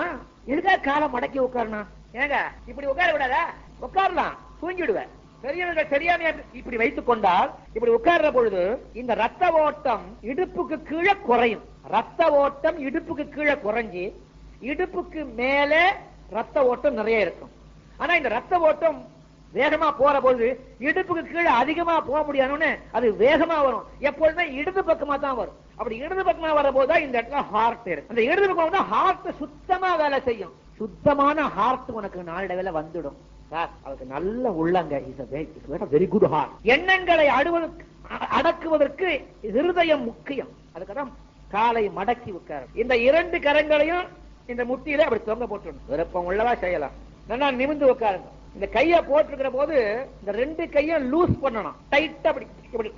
இதுக்காக காலம் மடக்கி உட்காரணும். ஏங்க இப்படி உட்கார விடாதா? உட்காரலாம், தூங்கிடுவேன். பெரியவர்கள் சரியான இப்படி வைத்துக் கொண்டால், இப்படி உட்கார்ற பொழுது இந்த ரத்த ஓட்டம் இடுப்புக்கு கீழே குறையும். ரத்த ஓட்டம் இடுப்புக்கு கீழே குறைஞ்சி இடுப்புக்கு மேலே ரத்த ஓட்டம் நிறைய இருக்கும். ஆனா இந்த ரத்த ஓட்டம் வேகமா போற பொழுது இடுப்புக்கு கீழே அதிகமா போக முடியாதுன்னு அது வேகமா வரும். எப்பொழுதுமே இடது பக்கமா தான் வரும். அப்படி இடது பக்கமா வர போதுதான் இந்த இடத்துல ஹார்ட் இருக்கு. அந்த இடது பக்கம் தான் ஹார்ட் சுத்தமா வேலை செய்யும். சுத்தமான ஹார்ட் உனக்கு நாளடைவுல வந்துடும். அவருக்கு நல்ல உள்ளங்க. Very good heart. எண்ணங்களை அடக்குவதற்கு இருதயம் முக்கியம். அதுக்கதான் காலை மடக்கி உட்கார. இந்த 2 கரங்களையும் இந்த முட்டியில அப்படி தொங்க போட்டு விருப்பம் உள்ளவா செய்யலாம். நல்லா நிமிர்ந்து உட்காருங்க. இந்த கைய போட்டிருக்கிற போது இந்த 2 கையும் லூஸ் பண்ணணும். டைட்டா அப்படி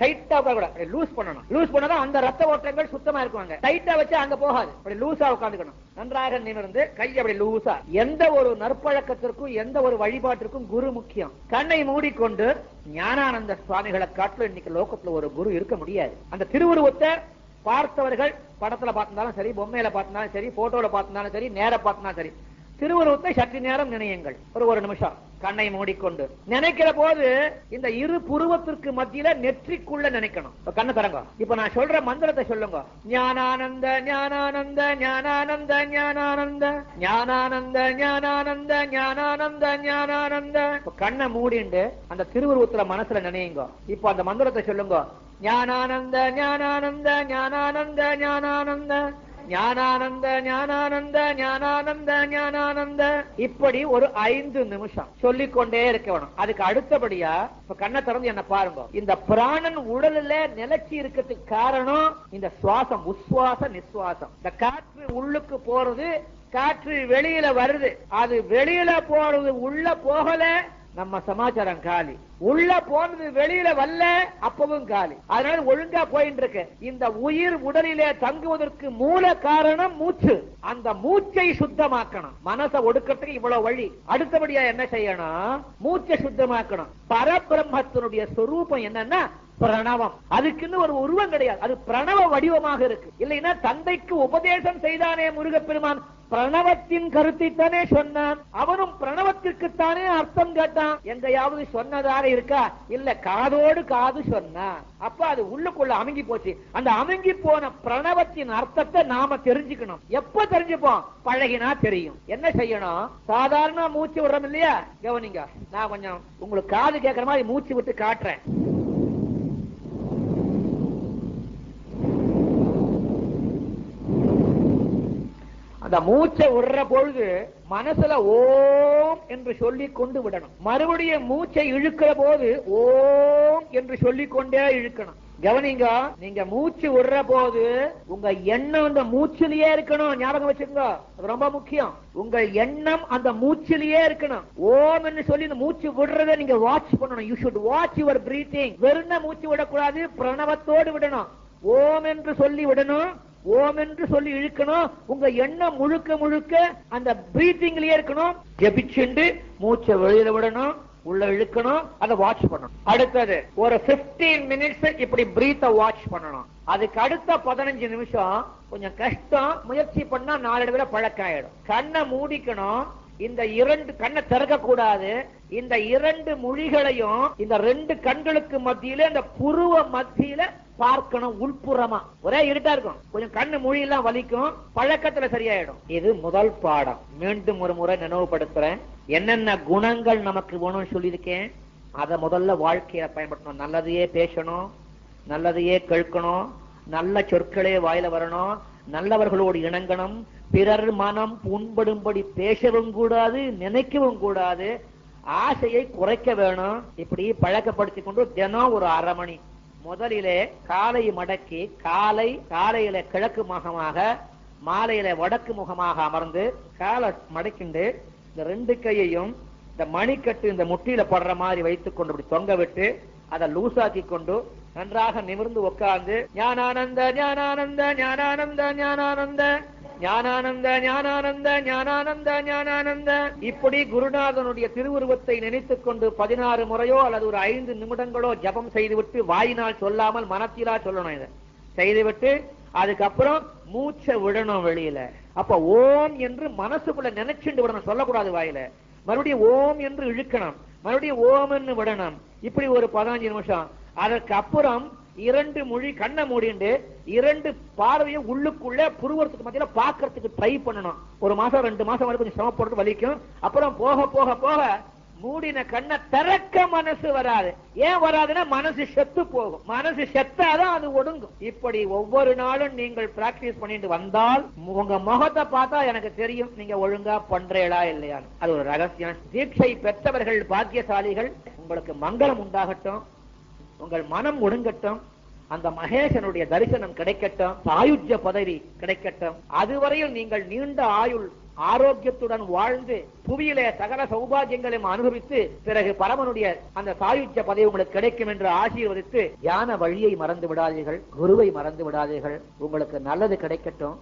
டைட்டா உட்கார லூஸ் பண்ணணும். லூஸ் பண்ணாதான் அந்த ரத்த ஓட்டங்கள் சுத்தமா இருக்குவாங்க. டைட்டா வச்சு அங்க போகாது. அப்படி லூசா உட்காந்துக்கணும். நன்றாக நிமிர்ந்து கை அப்படி லூசா. எந்த ஒரு நற்பழக்கத்திற்கும் எந்த ஒரு வழிபாட்டிற்கும் குரு முக்கியம். கண்ணை மூடிக்கொண்டு ஞானானந்த சுவாமிகளை காட்டிலும் இன்னைக்கு லோகத்துல ஒரு குரு இருக்க முடியாது. அந்த திருவுருவத்தை பார்த்தவர்கள் படத்துல பார்த்திருந்தாலும் சரி, பொம்மையில பார்த்திருந்தாலும் சரி, போட்டோல பார்த்திருந்தாலும் சரி, நேர பார்த்திருந்தாலும் சரி, திருவுருவத்தை சற்று நேரம் நினையுங்கள். ஒரு நிமிஷம் கண்ணை மூடிக்கொண்டு நினைக்கிற போது இந்த இரு புருவத்திற்கு மத்தியில நெற்றிக்குள்ள நினைக்கணும். கண்ணை தரங்க. இப்ப நான் சொல்ற மந்திரத்தை சொல்லுங்க. ஞானானந்த ஞானானந்த ஞானானந்த ஞானானந்த ஞானானந்த ஞானானந்த ஞானானந்த ஞானானந்த. கண்ணை மூடிண்டு அந்த திருவுருவத்துல மனசுல நினையுங்க. இப்ப அந்த மந்திரத்தை சொல்லுங்க. ஞானானந்த ஞானானந்த ஞானானந்த ஞானானந்த ஞானானந்த ஞானானந்த ஞானானந்த ஞானானந்த. இப்படி ஒரு 5 நிமிஷம் சொல்லிக்கொண்டே இருக்க வேணும். அதுக்கு அடுத்தபடியா இப்ப கண்ணை திறந்து என்ன பாருங்க. இந்த பிராணன் உடலில் நிலைச்சி இருக்கிறதுக்கு காரணம் இந்த சுவாசம், உஸ்வாச நிஸ்வாசம். இந்த காற்று உள்ளுக்கு போறது, காற்று வெளியில வருது. அது வெளியில போறது உள்ள போகல, நம்ம சமாச்சாரம் காலி. உள்ள போனது வெளியில வரல, அப்பவும் காலி. அதனால ஒழுங்கா போயிட்டு இருக்கு. இந்த உயிர் உடலிலே தங்குவதற்கு மூல காரணம் மூச்சு. அந்த மூச்சை சுத்தமாக்கணும். மனசை ஒடுக்கிறதுக்கு இவ்வளவு வழி. அடுத்தபடியா என்ன செய்யணும்? மூச்சை சுத்தமாக்கணும். பரபிரம்மத்தினுடைய சொரூபம் என்னன்னா பிரணவம். அதுக்குன்னு ஒரு உருவம் கிடையாது. அது பிரணவ வடிவமாக இருக்கு. இல்லைன்னா தந்தைக்கு உபதேசம் செய்தானே முருகப்பெருமான், பிரணவத்தின் கருத்தை தானே சொன்னான். அவனும் பிரணவத்திற்குத்தானே அர்த்தம் கேட்டான். எங்கையாவது சொன்னதாக இருக்கா? இல்ல, காதோடு காது சொன்னான். அப்ப அது உள்ளுக்குள்ள அமுங்கி போச்சு. அந்த அமுங்கி போன பிரணவத்தின் அர்த்தத்தை நாம தெரிஞ்சுக்கணும். எப்ப தெரிஞ்சுப்போம்? பழகினா தெரியும். என்ன செய்யணும்? சாதாரண மூச்சு விடுறோம் இல்லையா? கவனிங்க, நான் கொஞ்சம் உங்களுக்கு காது கேட்கிற மாதிரி மூச்சு விட்டு காட்டுறேன். அந்த மூச்சை விடுற பொழுது மனசுல ஓம் என்று சொல்லிக் கொண்டு விடணும். மறுபடியும் மூச்சை இழுக்கிற போது ஓம் என்று சொல்லிக்கொண்டே இழுக்கணும். கவனிங்க, நீங்க மூச்சு விடுற போது உங்க எண்ணம் அந்த மூச்சிலேயே இருக்கணும். ஞாபகம் வச்சுக்கோங்க, அது ரொம்ப முக்கியம். உங்க எண்ணம் அந்த மூச்சிலேயே இருக்கணும். ஓம் என்று சொல்லி இந்த மூச்சு விடுறதை நீங்க வாட்ச் பண்ணணும். You should watch your breathing. வெறும் மூச்சு விடக்கூடாது, பிரணவத்தோடு விடணும். ஓம் என்று சொல்லி விடணும், ஓம் என்று சொல்லி இழுக்கணும். உங்க எண்ணம் முழுக்க முழுக்க அந்த பிரீத்திங்லயே இருக்கணும். ஜபிச்சுண்டு மூச்சை வெளியில விடணும், உள்ள இழுக்கணும், அதை வாட்ச் பண்ணணும். அடுத்தது ஒரு 15 மினிட்ஸ் இப்படி பிரீத்தை வாட்ச் பண்ணணும். அதுக்கு அடுத்த 15 நிமிஷம் கொஞ்சம் கஷ்டம். முயற்சி பண்ணா நாளடைவில் பழக்கம் ஆயிடும். கண்ணை மூடிக்கணும். இந்த இரண்டு கண்ணை திறக்க கூடாது. இந்த இரண்டு மொழிகளையும் இந்த ரெண்டு கண்களுக்கு மத்தியில இந்த புருவ மத்தியில பார்க்கணும். உள்புறமா ஒரே இருட்டா இருக்கும், கொஞ்சம் கண்ணு மொழி எல்லாம் வலிக்கும், பழக்கத்துல சரியாயிடும். இது முதல் பாடம். மீண்டும் ஒரு முறை நினைவுபடுத்துறேன். என்னென்ன குணங்கள் நமக்கு வேணும்னு சொல்லியிருக்கேன், அதை முதல்ல வாழ்க்கையில பயன்படுத்தணும். நல்லதையே பேசணும், நல்லதையே கேட்கணும், நல்ல சொற்களே வாயில வரணும், நல்லவர்களோடு இணங்கணும், பிறர் மனம் புண்படும்படி பேசவும் கூடாது, நினைக்கவும் கூடாது, ஆசையை குறைக்க வேணும். இப்படி பழக்கப்படுத்திக் கொண்டு தினம் ஒரு அரை மணி முதலிலே காலை மடக்கி காலையில கிழக்கு முகமாக மாலையில வடக்கு முகமாக அமர்ந்து காலை மடக்கிண்டு இந்த ரெண்டு கையையும் இந்த மணிக்கட்டு இந்த முட்டியில படுற மாதிரி வைத்துக் கொண்டு இப்படி தொங்க விட்டு அதை லூசாக்கி கொண்டு நன்றாக நிமிர்ந்து உட்கார்ந்து ஞானானந்த ஞானானந்த ஞானானந்த ஞானானந்த ஞானானந்த ஞானானந்த ஞானானந்த ஞானானந்த இப்படி குருநாதனுடைய திருவுருவத்தை நினைத்துக் கொண்டு 16 முறையோ அல்லது ஒரு 5 நிமிடங்களோ ஜபம் செய்துவிட்டு வாயினால் சொல்லாமல் மனத்திலா சொல்லணும். இதை செய்துவிட்டு அதுக்கப்புறம் மூச்சை விடணும் வெளியில. அப்ப ஓம் என்று மனசுக்குள்ள நினைச்சுண்டு விடணும், சொல்லக்கூடாது வாயில. மறுபடியும் ஓம் என்று இழுக்கணும், மறுபடியும் ஓம் என்று விடணும். இப்படி ஒரு 15 நிமிஷம். அதற்கு அப்புறம் 2 மொழி கண்ணை மூடிண்டு 2 பார்வையை உள்ளுக்குள்ள புருவத்துக்கு மத்தியில பாக்குறதுக்கு ட்ரை பண்ணணும். 1 மாசம் 2 மாசம் வரை கொஞ்சம் சிரமப்படுறது வலிக்கும். அப்புறம் போக போக போக மூடின கண்ணை திறக்க மனசு வராது. ஏன் வராதுன்னா மனசு செத்து போகும். மனசு செத்தாதான் அது ஒடுங்கும். இப்படி ஒவ்வொரு நாளும் நீங்கள் பிராக்டிஸ் பண்ணிட்டு வந்தால் உங்க முகத்தை பார்த்தா எனக்கு தெரியும் நீங்க ஒழுங்கா பண்றீங்களா இல்லையா. அது ஒரு ரகசியம். தீட்சை பெற்றவர்கள் பாக்கியசாலிகள். உங்களுக்கு மங்களம் உண்டாகட்டும், உங்கள் மனம் ஒடுங்கட்டும், அந்த மகேசனுடைய தரிசனம் கிடைக்கட்டும், சாயுஜ்ய பதவி கிடைக்கட்டும். அதுவரையில் நீங்கள் நீண்ட ஆயுள் ஆரோக்கியத்துடன் வாழ்ந்து புவியிலே சகல சௌபாகியங்களையும் அனுபவித்து பிறகு பரமனுடைய அந்த சாயுஜ்ய பதவி உங்களுக்கு கிடைக்கும் என்று ஆசீர்வதித்து ஞான வழியை மறந்து விடாதீர்கள், குருவை மறந்து விடாதீர்கள். உங்களுக்கு நல்லது கிடைக்கட்டும்.